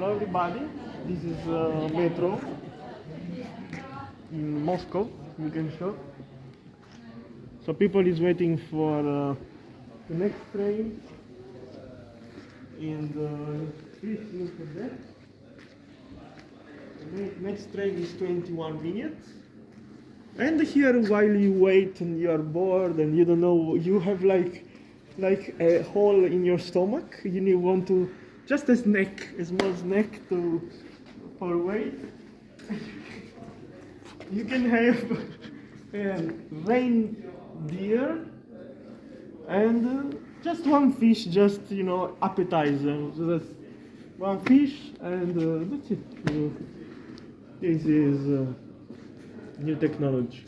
Hello everybody, this is metro in Moscow, you can show. So people is waiting for the next train and please look at that. The next train is 21 minutes. And here while you wait and you are bored and you don't know, you have like a hole in your stomach, you want to just a snack, a small snack to for weight. You can have reindeer and just one fish, just appetizer. So that's one fish and that's it. This is new technology.